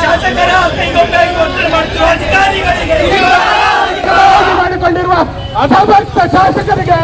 ಶಾಸಕರ ಕೈಗೊಂಡಾಗಿ ಒತ್ತಡ ಮಾಡುತ್ತಿರುವ ಅಧಿಕಾರಿಗಳಿಗೆ ಮಾಡಿಕೊಂಡಿರುವ ಅಸಮರ್ಥ ಶಾಸಕರಿಗೆ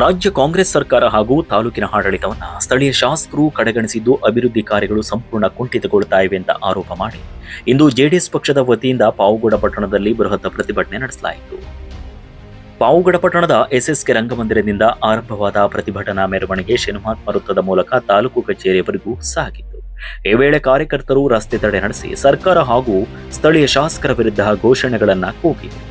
ರಾಜ್ಯ ಕಾಂಗ್ರೆಸ್ ಸರ್ಕಾರ ಹಾಗೂ ತಾಲೂಕಿನ ಆಡಳಿತವನ್ನು ಸ್ಥಳೀಯ ಶಾಸಕರು ಕಡೆಗಣಿಸಿದ್ದು ಅಭಿವೃದ್ಧಿ ಕಾರ್ಯಗಳು ಸಂಪೂರ್ಣ ಕುಂಠಿತಗೊಳ್ಳುತ್ತಾ ಇವೆ ಅಂತ ಆರೋಪ ಮಾಡಿ ಇಂದು ಜೆಡಿಎಸ್ ಪಕ್ಷದ ವತಿಯಿಂದ ಪಾವುಗಡ ಪಟ್ಟಣದಲ್ಲಿ ಬೃಹತ್ ಪ್ರತಿಭಟನೆ ನಡೆಸಲಾಯಿತು. ಪಾವುಗಡ ಪಟ್ಟಣದ ಎಸ್ಎಸ್ಕೆ ರಂಗಮಂದಿರದಿಂದ ಆರಂಭವಾದ ಪ್ರತಿಭಟನಾ ಮೆರವಣಿಗೆ ಶನಿಮಹಾತ್ಮ ವೃತ್ತದ ಮೂಲಕ ತಾಲೂಕು ಕಚೇರಿಯವರೆಗೂ ಸಾಗಿತ್ತು. ಈ ವೇಳೆ ಕಾರ್ಯಕರ್ತರು ರಸ್ತೆ ತಡೆ ನಡೆಸಿ ಸರ್ಕಾರ ಹಾಗೂ ಸ್ಥಳೀಯ ಶಾಸಕರ ವಿರುದ್ಧ ಘೋಷಣೆಗಳನ್ನು ಕೂಗಿದರು.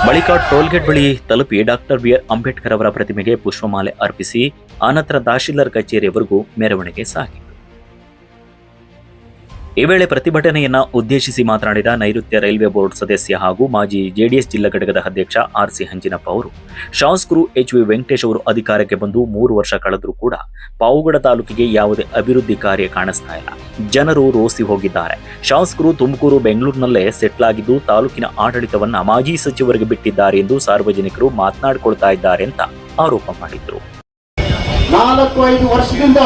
ಬಳಿಕ ಟೋಲ್ಗೇಟ್ ಬಳಿ ತಲುಪಿ ಡಾಕ್ಟರ್ ಬಿಆರ್ ಅಂಬೇಡ್ಕರ್ ಅವರ ಪ್ರತಿಮೆಗೆ ಪುಷ್ಪಮಾಲೆ ಅರ್ಪಿಸಿ ಆನಂತರ ತಹಶೀಲ್ದಾರ್ ಕಚೇರಿಯವರೆಗೂ ಮೆರವಣಿಗೆ ಸಾಗಿತು. ಈ ವೇಳೆ ಪ್ರತಿಭಟನೆಯನ್ನ ಉದ್ದೇಶಿಸಿ ಮಾತನಾಡಿದ ನೈಋತ್ಯ ರೈಲ್ವೆ ಬೋರ್ಡ್ ಸದಸ್ಯ ಹಾಗೂ ಮಾಜಿ ಜೆಡಿಎಸ್ ಜಿಲ್ಲಾ ಘಟಕದ ಅಧ್ಯಕ್ಷ ಆರ್.ಸಿ. ಹಂಚಿನಪ್ಪ ಅವರು, ಶಾಸಕರು ಎಚ್.ವಿ. ವೆಂಕಟೇಶ್ ಅವರು ಅಧಿಕಾರಕ್ಕೆ ಬಂದು 3 ವರ್ಷ ಕಳೆದರೂ ಕೂಡ ಪಾವುಗಡ ತಾಲೂಕಿಗೆ ಯಾವುದೇ ಅಭಿವೃದ್ಧಿ ಕಾರ್ಯ ಕಾಣಿಸ್ತಾ ಇಲ್ಲ. ಜನರು ರೋಸಿ ಹೋಗಿದ್ದಾರೆ. ಶಾಸಕರು ತುಮಕೂರು, ಬೆಂಗಳೂರಿನಲ್ಲೇ ಸೆಟ್ಲ್ ಆಗಿದ್ದು ತಾಲೂಕಿನ ಆಡಳಿತವನ್ನ ಮಾಜಿ ಸಚಿವರಿಗೆ ಬಿಟ್ಟಿದ್ದಾರೆ ಎಂದು ಸಾರ್ವಜನಿಕರು ಮಾತನಾಡಿಕೊಳ್ತಾ ಇದ್ದಾರೆ ಅಂತ ಆರೋಪ ಮಾಡಿದ್ರು. 4-5 ವರ್ಷದಿಂದ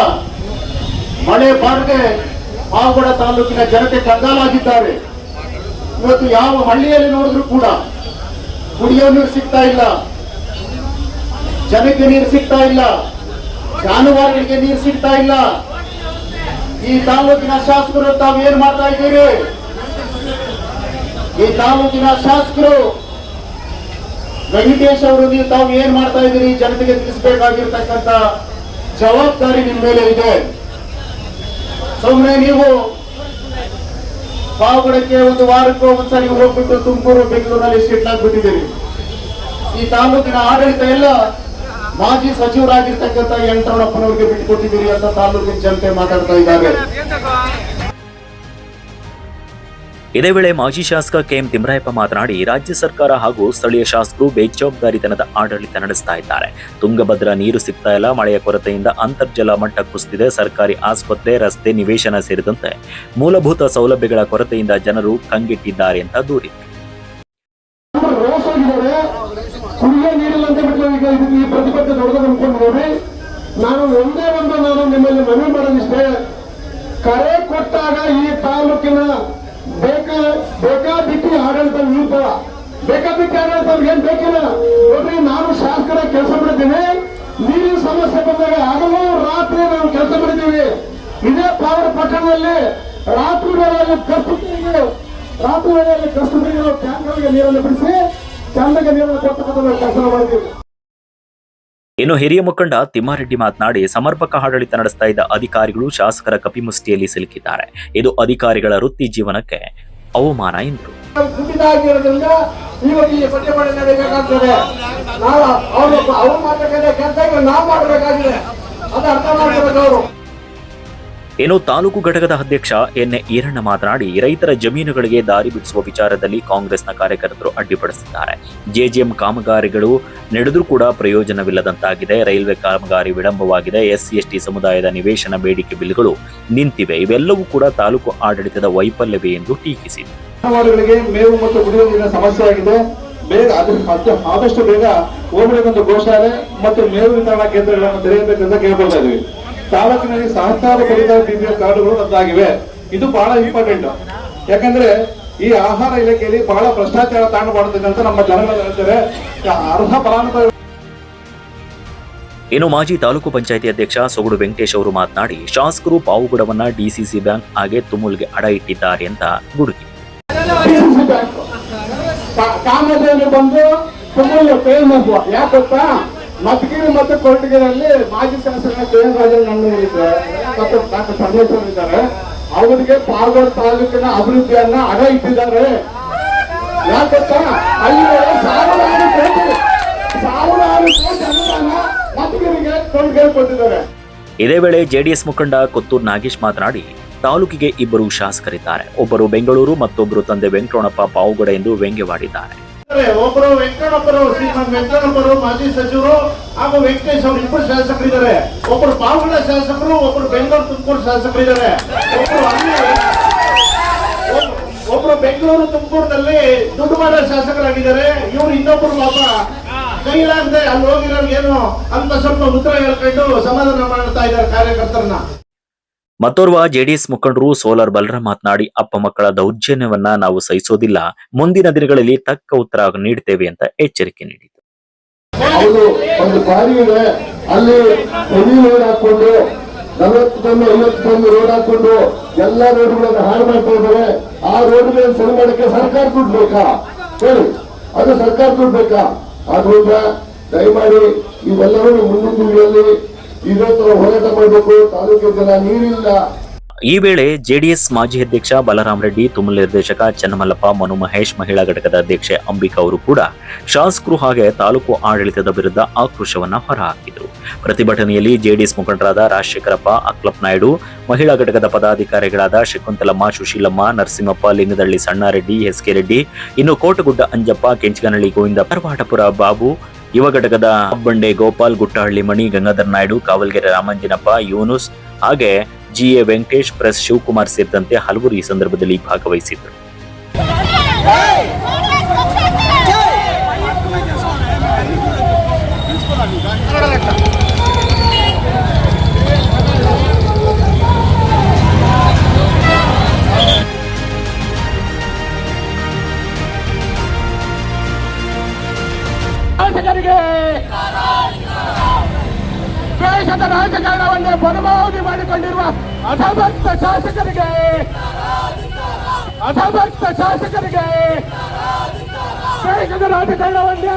ಮಳೆ ಬಾರದೆ ಪಾವುಗಡ ತಾಲೂಕಿನ ಜನತೆ ಕಂಗಾಲಾಗಿದ್ದಾರೆ. ಇವತ್ತು ಯಾವ ಹಳ್ಳಿಯಲ್ಲಿ ನೋಡಿದ್ರು ಕೂಡ ಕುಡಿಯೋ ನೀರು ಸಿಗ್ತಾ ಇಲ್ಲ, ಜನಕ್ಕೆ ನೀರು ಸಿಗ್ತಾ ಇಲ್ಲ, ಜಾನುವಾರುಗಳಿಗೆ ನೀರು ಸಿಗ್ತಾ ಇಲ್ಲ. ಈ ತಾಲೂಕಿನ ಶಾಸಕರು ತಾವು ಏನ್ ಮಾಡ್ತಾ ಇದ್ದೀರಿ? ಈ ತಾಲೂಕಿನ ಶಾಸಕರು ವೆಂಕಟೇಶ್ ಅವರು ನೀವು ತಾವು ಏನ್ ಮಾಡ್ತಾ ಇದ್ದೀರಿ? ಜನತೆಗೆ ತಿಳಿಸಬೇಕಾಗಿರ್ತಕ್ಕಂಥ ಜವಾಬ್ದಾರಿ ನಿಮ್ಮ ಮೇಲೆ ಇದೆ. ಸುಮ್ಮನೆ ನೀವು ಪಾವುಗಡಕ್ಕೆ 1 ವಾರಕ್ಕೂ ಒಂದ್ಸರಿ ಹೋಗ್ಬಿಟ್ಟು ತುಮಕೂರು, ಬೆಂಗಳೂರಲ್ಲಿ ಸೆಟ್ಲ್ ಆಗ್ಬಿಟ್ಟಿದ್ದೀರಿ. ಈ ತಾಲೂಕಿನ ಆಡಳಿತ ಎಲ್ಲ ಮಾಜಿ ಸಚಿವರಾಗಿರ್ತಕ್ಕಂಥ ಯಂತ್ರಣ್ಣಪ್ಪನವ್ರಿಗೆ ಬಿಟ್ಟುಕೊಟ್ಟಿದ್ದೀರಿ ಅಂತ ತಾಲೂಕಿನ ಜನತೆ ಮಾತಾಡ್ತಾ ಇದ್ದಾರೆ. ಇದೇ ವೇಳೆ ಮಾಜಿ ಶಾಸಕ ಕೆಎಂ ತಿಮ್ಮರಾಯಪ್ಪ ಮಾತನಾಡಿ, ರಾಜ್ಯ ಸರ್ಕಾರ ಹಾಗೂ ಸ್ಥಳೀಯ ಶಾಸಕರು ಬೇಜವಾಬ್ದಾರಿತನದ ಆಡಳಿತ ನಡೆಸ್ತಾ ಇದ್ದಾರೆ. ತುಂಗಭದ್ರಾ ನೀರು ಸಿಗ್ತಾ ಇಲ್ಲ, ಮಳೆಯ ಕೊರತೆಯಿಂದ ಅಂತರ್ಜಲ ಮಟ್ಟ ಕುಸಿದಿದೆ. ಸರ್ಕಾರಿ ಆಸ್ಪತ್ರೆ, ರಸ್ತೆ, ನಿವೇಶನ ಸೇರಿದಂತೆ ಮೂಲಭೂತ ಸೌಲಭ್ಯಗಳ ಕೊರತೆಯಿಂದ ಜನರು ಕಂಗೆಟ್ಟಿದ್ದಾರೆ ಅಂತ ದೂರಿದರು. ನಾನು ನಿಮ್ಮಲ್ಲಿ ಮನವಿ ಮಾಡೋದಿಷ್ಟೇ, ಕರೆ ಕೊಟ್ಟಾಗ ಈ ತಾಲೂಕಿನ ಬೇಕಾಬಿಟ್ಟಿ ಆಡಳಿತ ನಿರೂಪ, ಬೇಕಾಬಿಟ್ಟಿ ಆಡಳಿತ ಏನ್ ಬೇಕಿಲ್ಲ. ನೋಡ್ರಿ, ನಾನು ಶಾಸಕರ ಕೆಲಸ ಮಾಡಿದ್ದೇನೆ. ನೀರಿನ ಸಮಸ್ಯೆ ಬಂದಾಗ ಹಗಲು ರಾತ್ರಿ ನಾವು ಕೆಲಸ ಮಾಡಿದ್ದೀವಿ. ಇದೇ ಪಾವಗಡ ಪಟ್ಟಣದಲ್ಲಿ ರಾತ್ರಿ ವೇಳೆಯಲ್ಲಿ ಕಸ್ತೂರಿಗೆ ನಾವು ಟ್ಯಾಂಕ್ಗಳಿಗೆ ನೀರನ್ನು ಬಿಡಿಸಿ ಚಂದಗೆ ನೀರನ್ನು ಕೊಟ್ಟಕ್ಕಂಥ ಕೆಲಸ ಮಾಡಿದ್ದೀವಿ. ಇನ್ನು ಹಿರಿಯ ಮುಖಂಡ ತಿಮ್ಮಾರೆಡ್ಡಿ ಮಾತನಾಡಿ, ಸಮರ್ಪಕ ಆಡಳಿತ ನಡೆಸ್ತಾ ಇದ್ದ ಅಧಿಕಾರಿಗಳು ಶಾಸಕರ ಕಪಿಮುಷ್ಟಿಯಲ್ಲಿ ಸಿಲುಕಿದ್ದಾರೆ. ಇದು ಅಧಿಕಾರಿಗಳ ವೃತ್ತಿ ಜೀವನಕ್ಕೆ ಅವಮಾನ ಎಂದರು. ಕುಂಠಿತಾಗಿರೋದ್ರಿಂದ ಇವತ್ತು ಈ ಪ್ರತಿಭಟನೆ ನಡೆಯಬೇಕಾಗ್ತದೆ. ನಾವು ಅವ್ರು ಮಾಡಬೇಕಾದ ಕೆಲಸ ನಾವು ಮಾಡಬೇಕಾಗಿದೆ, ಅದು ಅರ್ಥ ಮಾಡ್ಕೋಬೇಕು ಅವರು. ಇನ್ನು ತಾಲೂಕು ಘಟಕದ ಅಧ್ಯಕ್ಷ ಎನ್ ಈರಣ್ಣ ಮಾತನಾಡಿ, ರೈತರ ಜಮೀನುಗಳಿಗೆ ದಾರಿ ಬಿಡಿಸುವ ವಿಚಾರದಲ್ಲಿ ಕಾಂಗ್ರೆಸ್ನ ಕಾರ್ಯಕರ್ತರು ಅಡ್ಡಿಪಡಿಸಿದ್ದಾರೆ. ಜೆಜೆಎಂ ಕಾಮಗಾರಿಗಳು ನಡೆದರೂ ಕೂಡ ಪ್ರಯೋಜನವಿಲ್ಲದಂತಾಗಿದೆ. ರೈಲ್ವೆ ಕಾಮಗಾರಿ ವಿಳಂಬವಾಗಿದೆ. SC/ST ಸಮುದಾಯದ ನಿವೇಶನ ಬೇಡಿಕೆ ಬಿಲ್ಗಳು ನಿಂತಿವೆ. ಇವೆಲ್ಲವೂ ಕೂಡ ತಾಲೂಕು ಆಡಳಿತದ ವೈಫಲ್ಯವೇ ಎಂದು ಟೀಕಿಸಿದರು. ಜಾನುವಾರುಗಳಿಗೆ ಮೇವು ಮತ್ತು ಕುಡಿಯುವ ನೀರಿನ ಸಮಸ್ಯೆ ಆಗಿದೆ. ಬೇಗ ಆದಷ್ಟು ಬೇಗ ಹೋಬಳಿಗೊಂದು ಗೋಶಾಲೆ ಮತ್ತು ಮೇವು ವಿತರಣಾ ಕೇಂದ್ರಗಳನ್ನು ತೆರೆಯಬೇಕೆಂದು ಕೇಳ್ಕೊಳ್ತಾ ಇದ್ವಿ. ತಾಲೂಕಿನಲ್ಲಿ ಸಹಕಾರ ಪಡಿತರ BPL ಕಾರ್ಡುಗಳು ರದ್ದಾಗಿವೆ. ಇದು ಬಹಳ ಇಂಪಾರ್ಟೆಂಟ್. ಯಾಕಂದ್ರೆ ಈ ಆಹಾರ ಇಲಾಖೆಯಲ್ಲಿ ಬಹಳ ಭ್ರಷ್ಟಾಚಾರ ತಾಂಡ ಮಾಡುತ್ತದೆ ಅಂತ ನಮ್ಮ ಜನಗಳು ಹೇಳ್ತಾರೆ. ಅರ್ಹ ಫಲಾನುಭವಿ. ಇನ್ನು ಮಾಜಿ ತಾಲೂಕು ಪಂಚಾಯಿತಿ ಅಧ್ಯಕ್ಷ ಸೊಗಡು ವೆಂಕಟೇಶ್ ಅವರು ಮಾತನಾಡಿ, ಶಾಸಕರು ಪಾವುಗಡವನ್ನ DCC ಬ್ಯಾಂಕ್ ಹಾಗೆ ತುಮುಲ್ಗೆ ಅಡ ಇಟ್ಟಿದ್ದಾರೆ ಅಂತ ಗುಡುಗಿ. ಕಾಮದಲ್ಲಿ ಬಂದು ತುಮೂಲ್ ಪೇಲ್ ಮಾಡುವ ಯಾಕಪ್ಪ ಮತಗಿರಿ ಮತ್ತು ಕೊರಟಗೆರೆಯಲ್ಲಿ ಮಾಜಿ ಶಾಸಕ KN ರಾಜನ್ ಇದ್ದಾರೆ ಮತ್ತು ಡಾಕ್ಟರ್ ಪರಮೇಶ್ವರ್ ಇದ್ದಾರೆ. ಅವರಿಗೆ ಪಾವಗಡ ತಾಲೂಕಿನ ಅಭಿವೃದ್ಧಿಯನ್ನ ಅಡ ಇಟ್ಟಿದ್ದಾರೆ. ಯಾಕಪ್ಪ ಅಲ್ಲಿ ಸಾವಿರಾರು ಕೋಟಿ ಅನುದಾನ ಮತಗಿರಿಗೆ ಕೊರಟಗೆರೆ ಕೊಟ್ಟಿದ್ದಾರೆ. ಇದೇ ವೇಳೆ ಜೆಡಿಎಸ್ ಮುಖಂಡ ಕೊತ್ತೂರು ನಾಗೇಶ್ ಮಾತನಾಡಿ, ತಾಲೂಕಿಗೆ ಇಬ್ಬರು ಶಾಸಕರಿದ್ದಾರೆ. ಒಬ್ಬರು ಬೆಂಗಳೂರು, ಮತ್ತೊಬ್ಬರು ತಂದೆ ವೆಂಕಟರಮಣಪ್ಪ ಪಾವುಗಡ ಎಂದು ವ್ಯಂಗ್ಯವಾಡಿದ್ದಾರೆ. ಒಬ್ಬರು ವೆಂಕಟಪ್ಪರು, ಶ್ರೀಮಂತ ವೆಂಕಟಪ್ಪರು ಮಾಜಿ ಸಚಿವರು ಹಾಗೂ ವೆಂಕಟೇಶ್ ಅವರು ಇಬ್ಬರು ಶಾಸಕರಿದ್ದಾರೆ. ಒಬ್ಬರು ಪಾವಗಡ ಶಾಸಕರು, ಒಬ್ಬರು ಬೆಂಗಳೂರು ತುಮಕೂರು ಶಾಸಕರಿದ್ದಾರೆ. ಒಬ್ಬರು ಬೆಂಗಳೂರು ತುಮಕೂರಿನಲ್ಲಿ ದುಡ್ಡು ಮಾಡೋ ಶಾಸಕರಾಗಿದ್ದಾರೆ. ಇವರು ಇನ್ನೊಬ್ಬರು ಪಾಪ ಕೈಲಾಗದೆ ಅಲ್ಲಿ ಹೋಗಿರೋರ್ಗೆ ಏನು ಅಂತ ಸ್ವಲ್ಪ ಉತ್ತರ ಹೇಳ್ಕೊಂಡು ಸಮಾಧಾನ ಮಾಡ್ತಾ ಇದ್ದಾರೆ ಕಾರ್ಯಕರ್ತರನ್ನ. ಮತ್ತೋರ್ವ ಜೆಡಿಎಸ್ ಮುಖಂಡರು ಸೋಲಾರ್ ಬಲರಾಮ್ ಮಾತನಾಡಿ, ಅಪ್ಪ ಮಕ್ಕಳ ದೌರ್ಜನ್ಯವನ್ನ ನಾವು ಸಹಿಸೋದಿಲ್ಲ, ಮುಂದಿನ ದಿನಗಳಲ್ಲಿ ತಕ್ಕ ಉತ್ತರ ನೀಡುತ್ತೇವೆ ಅಂತ ಎಚ್ಚರಿಕೆ ನೀಡಿದರು. ಒಂದು ಬಾರಿ ಇದೆ, ಅಲ್ಲಿ ಹೆವಿ ರೋಡ್ ಹಾಕೊಂಡು 40 ಟನ್ 50 ಟನ್ ರೋಡ್ ಹಾಕೊಂಡು ಎಲ್ಲಾ ರೋಡ್ಗಳನ್ನು ಹಾಳು ಮಾಡ್ತಾ ಇದ್ದಾರೆ. ಆ ರೋಡ್ ಮೇಲೆ ಸರಿ ಮಾಡಕ್ಕೆ ಸರ್ಕಾರ ದುಡ್ಡು ಬೇಕಾ ಹೇಳಿ? ಅದು ಸರ್ಕಾರ ದುಡ್ಡು ಬೇಕಾ? ಆದ್ರಿಂದ ದಯಮಾಡಿ ಇವೆಲ್ಲರೂ ಮುಂದಿನ ದಿನಗಳಲ್ಲಿ ಇದೇ ತರ ಹೋರಾಟ ಮಾಡಬೇಕು. ತಾಲೂಕಿನ ಜನ ನೀರಿಲ್ಲ. ಈ ವೇಳೆ ಜೆಡಿಎಸ್ ಮಾಜಿ ಅಧ್ಯಕ್ಷ ಬಲರಾಮ್ ರೆಡ್ಡಿ, ತುಮಲ್ ನಿರ್ದೇಶಕ ಚನ್ನಮಲ್ಲಪ್ಪ, ಮನು ಮಹೇಶ್, ಮಹಿಳಾ ಘಟಕದ ಅಧ್ಯಕ್ಷೆ ಅಂಬಿಕಾ ಅವರು ಕೂಡ ಶಾಸಕರು ಹಾಗೆ ತಾಲೂಕು ಆಡಳಿತದ ವಿರುದ್ಧ ಆಕ್ರೋಶವನ್ನ ಹೊರಹಾಕಿದರು. ಪ್ರತಿಭಟನೆಯಲ್ಲಿ ಜೆಡಿಎಸ್ ಮುಖಂಡರಾದ ರಾಜಶೇಖರಪ್ಪ, ಅಕ್ಲಪ್ ನಾಯ್ಡು, ಮಹಿಳಾ ಘಟಕದ ಪದಾಧಿಕಾರಿಗಳಾದ ಶಕುಂತಲಮ್ಮ, ಸುಶೀಲಮ್ಮ, ನರಸಿಂಹಪ್ಪ, ಲಿಂಗದಳ್ಳಿ ಸಣ್ಣಾರೆಡ್ಡಿ, SK ರೆಡ್ಡಿ, ಇನ್ನು ಕೋಟಗುಡ್ಡ ಅಂಜಪ್ಪ, ಕೆಂಚಗನಹಳ್ಳಿ ಗೋವಿಂದ, ಪರವಾಟಪುರ ಬಾಬು, ಯುವ ಘಟಕದ ಅಬ್ಬಂಡೆ ಗೋಪಾಲ್, ಗುಟ್ಟಹಳ್ಳಿ ಮಣಿ, ಗಂಗಾಧರ್ ನಾಯ್ಡು, ಕಾವಲ್ಗೆರೆ ರಾಮಂಜಿನಪ್ಪ, ಯೂನುಸ್ ಹಾಗೆ GA ವೆಂಕಟೇಶ್, ಪ್ರೆಸ್ ಶಿವಕುಮಾರ್ ಸೇರಿದಂತೆ ಹಲವರು ಈ ಸಂದರ್ಭದಲ್ಲಿ ಭಾಗವಹಿಸಿದ್ದರು. ದೇಶದ ರಾಜಕಾರಣವನ್ನೇ ಪರಮಾವಧಿ ಮಾಡಿಕೊಂಡಿರುವ ಅಸಮರ್ಥ ಶಾಸಕರಿಗೆ ದೇಶದ ರಾಜಕಾರಣವನ್ನೇ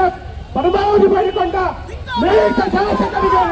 ಪರಮಾವಧಿ ಮಾಡಿಕೊಂಡ ಮೇಷ ಶಾಸಕರಿಗೆ